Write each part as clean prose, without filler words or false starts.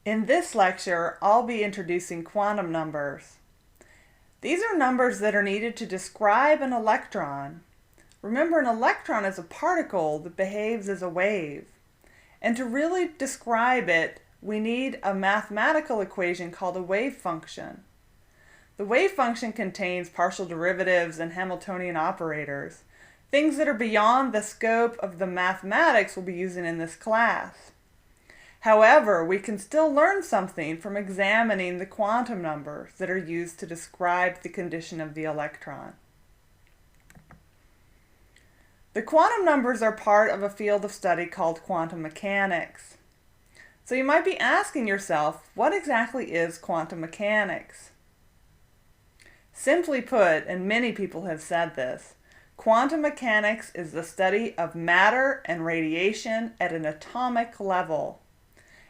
In this lecture, I'll be introducing quantum numbers. These are numbers that are needed to describe an electron. Remember, an electron is a particle that behaves as a wave. And to really describe it, we need a mathematical equation called a wave function. The wave function contains partial derivatives and Hamiltonian operators, things that are beyond the scope of the mathematics we'll be using in this class. However, we can still learn something from examining the quantum numbers that are used to describe the condition of the electron. The quantum numbers are part of a field of study called quantum mechanics. So you might be asking yourself, what exactly is quantum mechanics? Simply put, and many people have said this, quantum mechanics is the study of matter and radiation at an atomic level.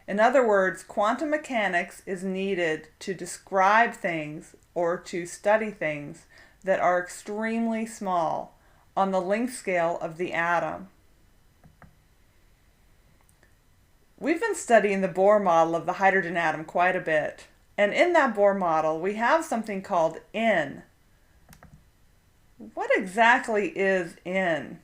In other words, quantum mechanics is needed to describe things or to study things that are extremely small on the length scale of the atom. We've been studying the Bohr model of the hydrogen atom quite a bit, and in that Bohr model we have something called N. What exactly is N?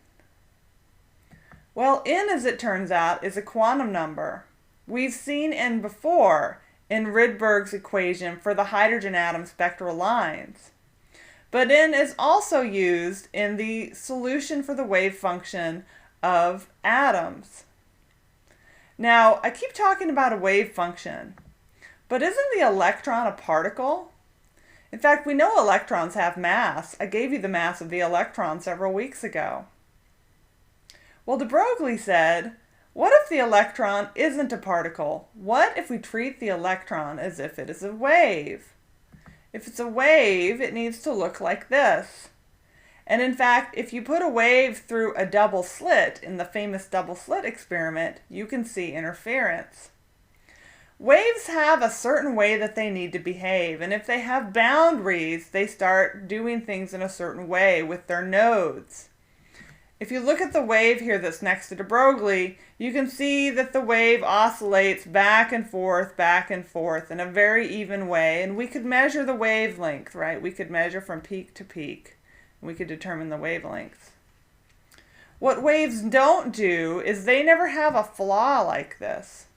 Well, N, as it turns out, is a quantum number. We've seen N before in Rydberg's equation for the hydrogen atom spectral lines. But N is also used in the solution for the wave function of atoms. Now, I keep talking about a wave function, but isn't the electron a particle? In fact, we know electrons have mass. I gave you the mass of the electron several weeks ago. Well, de Broglie said, what if the electron isn't a particle? What if we treat the electron as if it is a wave? If it's a wave, it needs to look like this. And in fact, if you put a wave through a double slit in the famous double slit experiment, you can see interference. Waves have a certain way that they need to behave, and if they have boundaries, they start doing things in a certain way with their nodes. If you look at the wave here that's next to de Broglie, you can see that the wave oscillates back and forth in a very even way, and we could measure the wavelength, right? We could measure from peak to peak, and we could determine the wavelengths. What waves don't do is they never have a flaw like this.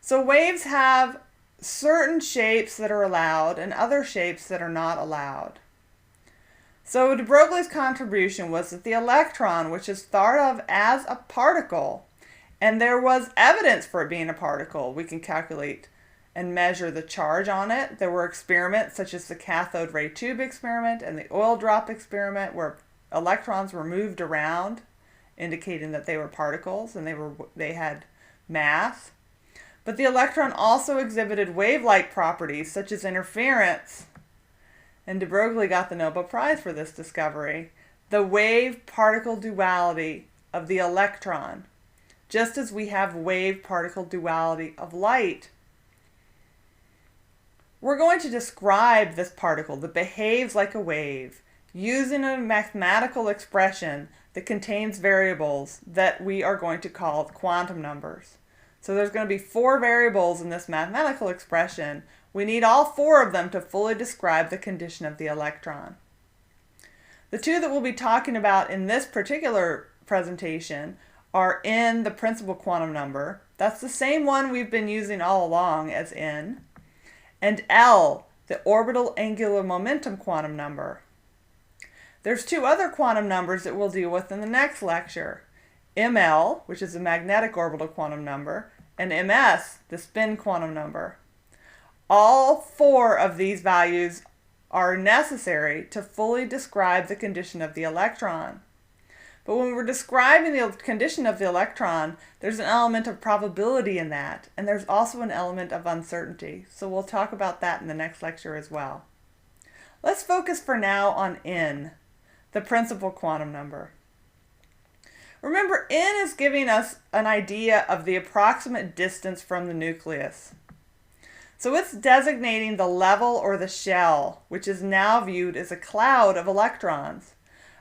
So waves have certain shapes that are allowed and other shapes that are not allowed. So de Broglie's contribution was that the electron, which is thought of as a particle, and there was evidence for it being a particle. We can calculate and measure the charge on it. There were experiments such as the cathode ray tube experiment and the oil drop experiment where electrons were moved around, indicating that they were particles and they had mass. But the electron also exhibited wave-like properties such as interference. And de Broglie got the Nobel Prize for this discovery, the wave-particle duality of the electron, just as we have wave-particle duality of light. We're going to describe this particle that behaves like a wave using a mathematical expression that contains variables that we are going to call quantum numbers. So there's going to be 4 variables in this mathematical expression. We need all 4 of them to fully describe the condition of the electron. The 2 that we'll be talking about in this particular presentation are N, the principal quantum number. That's the same one we've been using all along as N. And L, the orbital angular momentum quantum number. There's 2 other quantum numbers that we'll deal with in the next lecture. ML, which is the magnetic orbital quantum number, and MS, the spin quantum number. All 4 of these values are necessary to fully describe the condition of the electron. But when we're describing the condition of the electron, there's an element of probability in that, and there's also an element of uncertainty. So we'll talk about that in the next lecture as well. Let's focus for now on N, the principal quantum number. Remember, N is giving us an idea of the approximate distance from the nucleus. So it's designating the level or the shell, which is now viewed as a cloud of electrons.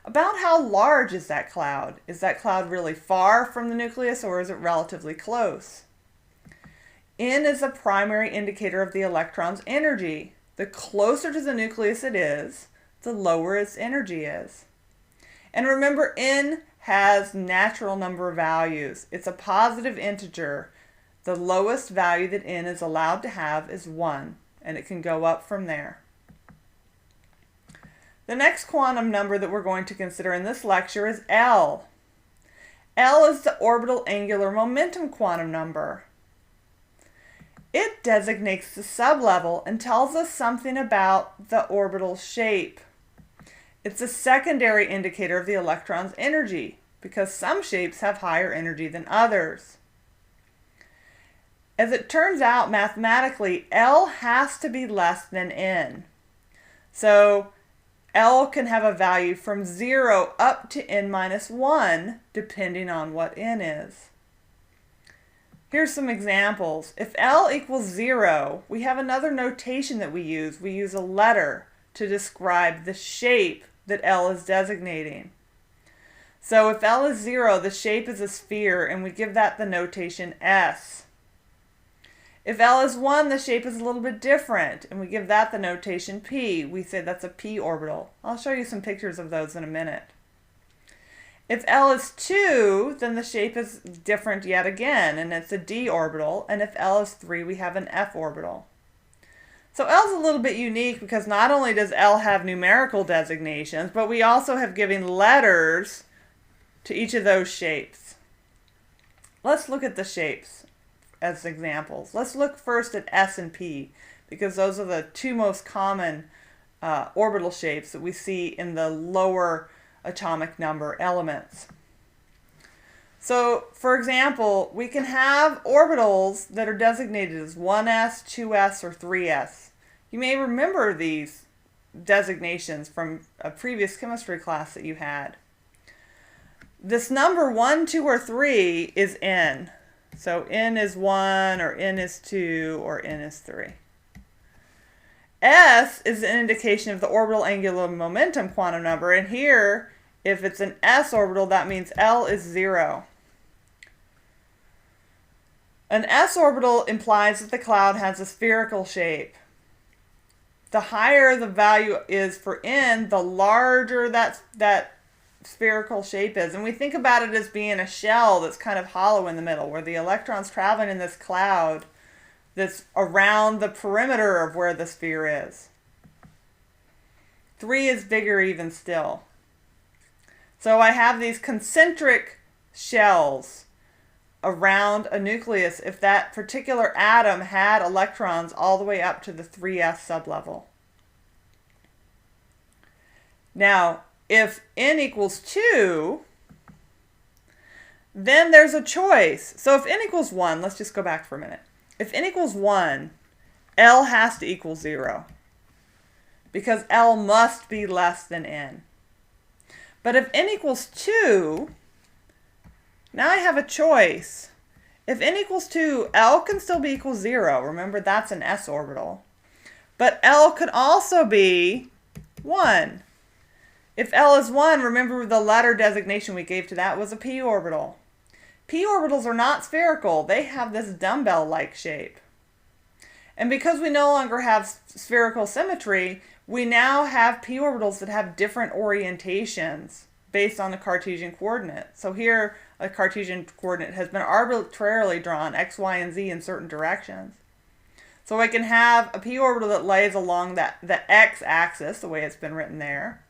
About how large is that cloud? Is that cloud really far from the nucleus, or is it relatively close? N is a primary indicator of the electron's energy. The closer to the nucleus it is, the lower its energy is. And remember, N has natural number values. It's a positive integer. The lowest value that N is allowed to have is 1, and it can go up from there. The next quantum number that we're going to consider in this lecture is L. L is the orbital angular momentum quantum number. It designates the sublevel and tells us something about the orbital shape. It's a secondary indicator of the electron's energy because some shapes have higher energy than others. As it turns out, mathematically, L has to be less than N. So L can have a value from 0 up to N minus 1, depending on what N is. Here's some examples. If L equals 0, we have another notation that we use. We use a letter to describe the shape that L is designating. So if L is 0, the shape is a sphere, and we give that the notation S. If L is 1, the shape is a little bit different, and we give that the notation P. We say that's a p orbital. I'll show you some pictures of those in a minute. If L is 2, then the shape is different yet again, and it's a d orbital. And if L is 3, we have an f orbital. So L is a little bit unique because not only does L have numerical designations, but we also have given letters to each of those shapes. Let's look at the shapes as examples. Let's look first at S and P, because those are the two most common orbital shapes that we see in the lower atomic number elements. So, for example, we can have orbitals that are designated as 1s, 2s, or 3s. You may remember these designations from a previous chemistry class that you had. This number 1, 2, or 3 is N. So N is 1, or N is 2, or N is 3. S is an indication of the orbital angular momentum quantum number, and here, if it's an s orbital, that means L is 0. An s orbital implies that the cloud has a spherical shape. The higher the value is for N, the larger that spherical shape is. And we think about it as being a shell that's kind of hollow in the middle, where the electron's traveling in this cloud that's around the perimeter of where the sphere is. 3 is bigger even still. So I have these concentric shells around a nucleus if that particular atom had electrons all the way up to the 3s sublevel. Now, if N equals 2, then there's a choice. So if N equals 1, let's just go back for a minute. If N equals 1, L has to equal 0, because L must be less than N. But if N equals 2, now I have a choice. If N equals 2, L can still be equal 0. Remember, that's an s orbital. But L could also be 1. If L is 1, remember the letter designation we gave to that was a p orbital. P orbitals are not spherical. They have this dumbbell-like shape. And because we no longer have spherical symmetry, we now have p orbitals that have different orientations based on the Cartesian coordinate. So here, a Cartesian coordinate has been arbitrarily drawn, x, y, and z in certain directions. So I can have a p orbital that lays along the x-axis, the way it's been written there.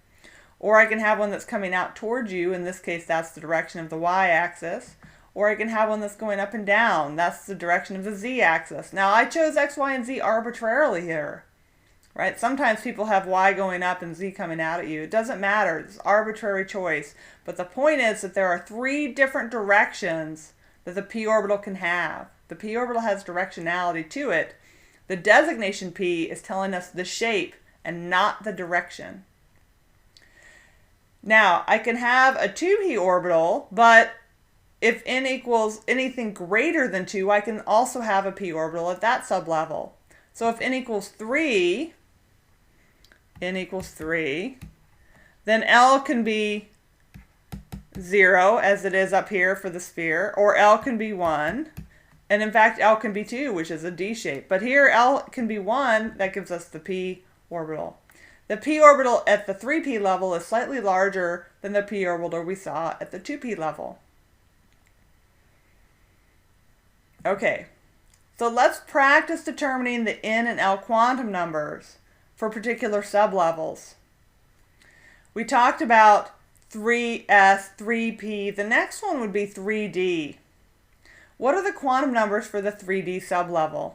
Or I can have one that's coming out towards you. In this case, that's the direction of the y-axis. Or I can have one that's going up and down. That's the direction of the z-axis. Now, I chose x, y, and z arbitrarily here. Right? Sometimes people have y going up and z coming out at you. It doesn't matter. It's arbitrary choice. But the point is that there are 3 different directions that the p orbital can have. The p orbital has directionality to it. The designation p is telling us the shape and not the direction. Now, I can have a 2p orbital, but if N equals anything greater than 2, I can also have a p orbital at that sublevel. So if N equals 3, then L can be 0, as it is up here for the sphere, or L can be 1, And in fact, L can be 2, which is a D shape. But here, L can be 1. That gives us the p orbital. The p orbital at the 3p level is slightly larger than the p orbital we saw at the 2p level. Okay, so let's practice determining the n and L quantum numbers for particular sublevels. We talked about 3s, 3p. The next one would be 3d. What are the quantum numbers for the 3d sublevel?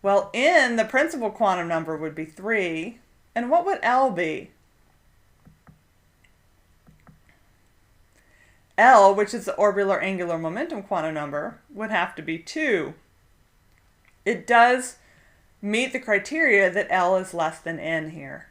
Well, n, the principal quantum number, would be 3. And what would L be? L, which is the orbital angular momentum quantum number, would have to be 2. It does meet the criteria that L is less than n here.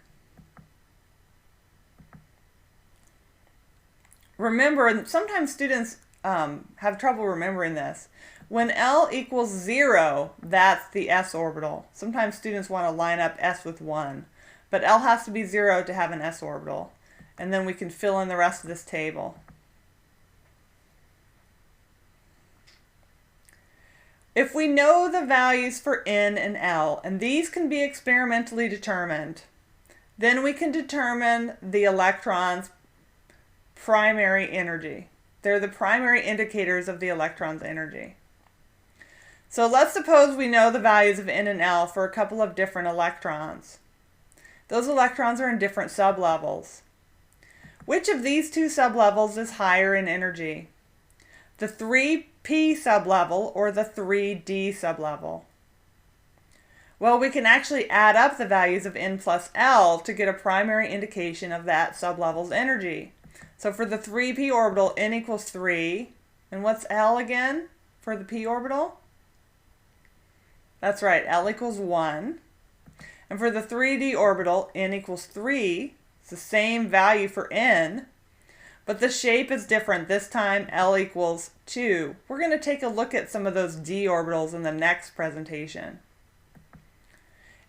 Remember, sometimes students have trouble remembering this. When L equals 0, that's the s orbital. Sometimes students want to line up s with 1, but L has to be 0 to have an s orbital. And then we can fill in the rest of this table. If we know the values for n and L, and these can be experimentally determined, then we can determine the electron's primary energy. They're the primary indicators of the electron's energy. So let's suppose we know the values of n and L for a couple of different electrons. Those electrons are in different sublevels. Which of these two sublevels is higher in energy? The 3p sublevel or the 3d sublevel? Well, we can actually add up the values of n plus L to get a primary indication of that sublevel's energy. So for the 3p orbital, n equals 3. And what's L again for the p orbital? That's right, L equals 1. And for the 3d orbital, n equals 3. It's the same value for n, but the shape is different. This time, L equals 2. We're going to take a look at some of those d orbitals in the next presentation.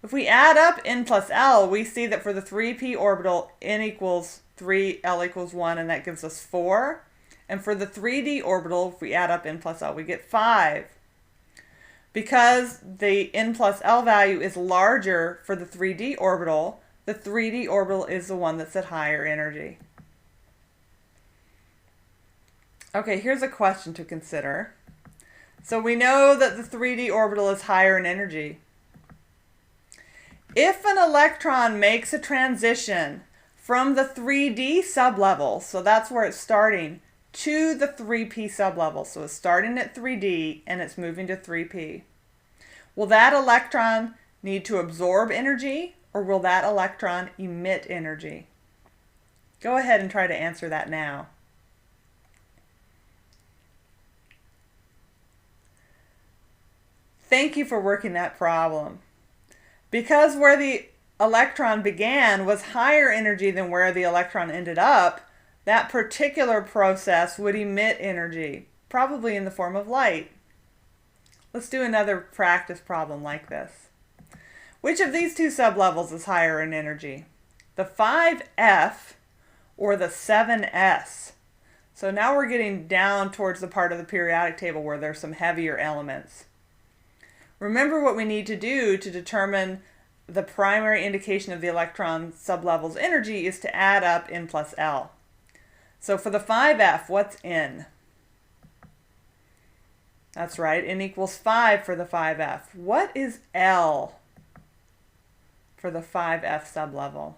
If we add up n plus L, we see that for the 3p orbital, n equals 3, L equals 1, and that gives us 4. And for the 3d orbital, if we add up n plus L, we get 5. Because the n plus L value is larger for the 3d orbital, the 3d orbital is the one that's at higher energy. Okay, here's a question to consider. So we know that the 3d orbital is higher in energy. If an electron makes a transition from the 3d sublevel, so that's where it's starting, to the 3p sublevel, so it's starting at 3d and it's moving to 3p, will that electron need to absorb energy, or will that electron emit energy? Go ahead and try to answer that now. Thank you for working that problem. Because where the electron began was higher energy than where the electron ended up, that particular process would emit energy, probably in the form of light. Let's do another practice problem like this. Which of these two sublevels is higher in energy? The 5F or the 7S? So now we're getting down towards the part of the periodic table where there's some heavier elements. Remember what we need to do to determine the primary indication of the electron sublevel's energy is to add up n plus L. So for the 5F, what's n? That's right, n equals 5 for the 5F. What is L for the 5F sublevel?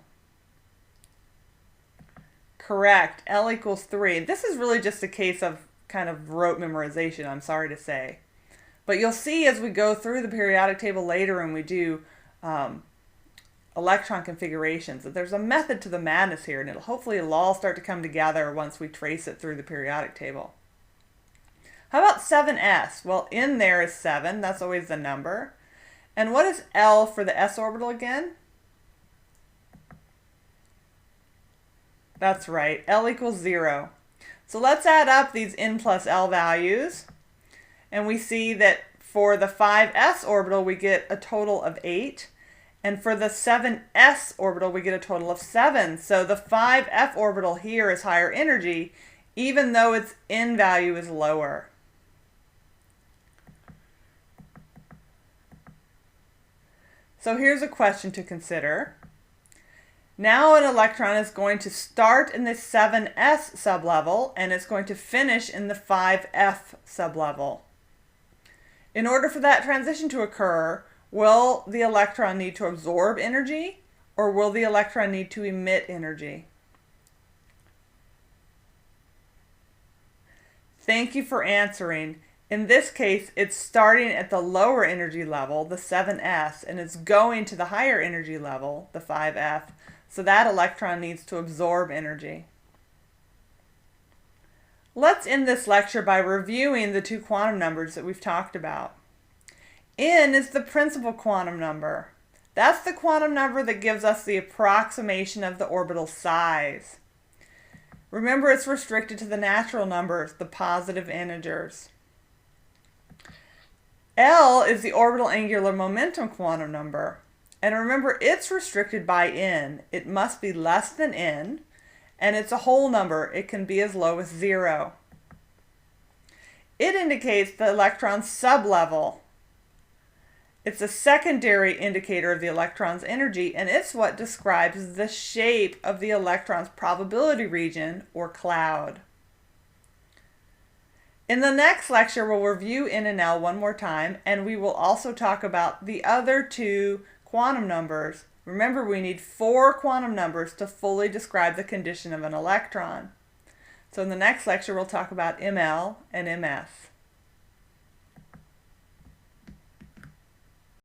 Correct, L equals 3. This is really just a case of kind of rote memorization, I'm sorry to say. But you'll see as we go through the periodic table later and we do electron configurations that there's a method to the madness here, and hopefully it'll all start to come together once we trace it through the periodic table. How about 7s? Well, in there is 7. That's always the number. And what is L for the s orbital again? That's right. L equals 0. So let's add up these n plus L values. And we see that for the 5s orbital, we get a total of 8. And for the 7s orbital, we get a total of 7. So the 5f orbital here is higher energy, even though its N value is lower. So here's a question to consider. Now an electron is going to start in the 7s sublevel and it's going to finish in the 5f sublevel. In order for that transition to occur, will the electron need to absorb energy or will the electron need to emit energy? Thank you for answering. In this case, it's starting at the lower energy level, the 7s, and it's going to the higher energy level, the 5f, so that electron needs to absorb energy. Let's end this lecture by reviewing the two quantum numbers that we've talked about. N is the principal quantum number. That's the quantum number that gives us the approximation of the orbital size. Remember, it's restricted to the natural numbers, the positive integers. L is the orbital angular momentum quantum number. And remember, it's restricted by N. It must be less than N, and it's a whole number. It can be as low as 0. It indicates the electron's sublevel. It's a secondary indicator of the electron's energy, and it's what describes the shape of the electron's probability region, or cloud. In the next lecture, we'll review N and L one more time, and we will also talk about the other two quantum numbers. Remember, we need 4 quantum numbers to fully describe the condition of an electron. So in the next lecture, we'll talk about ML and MS.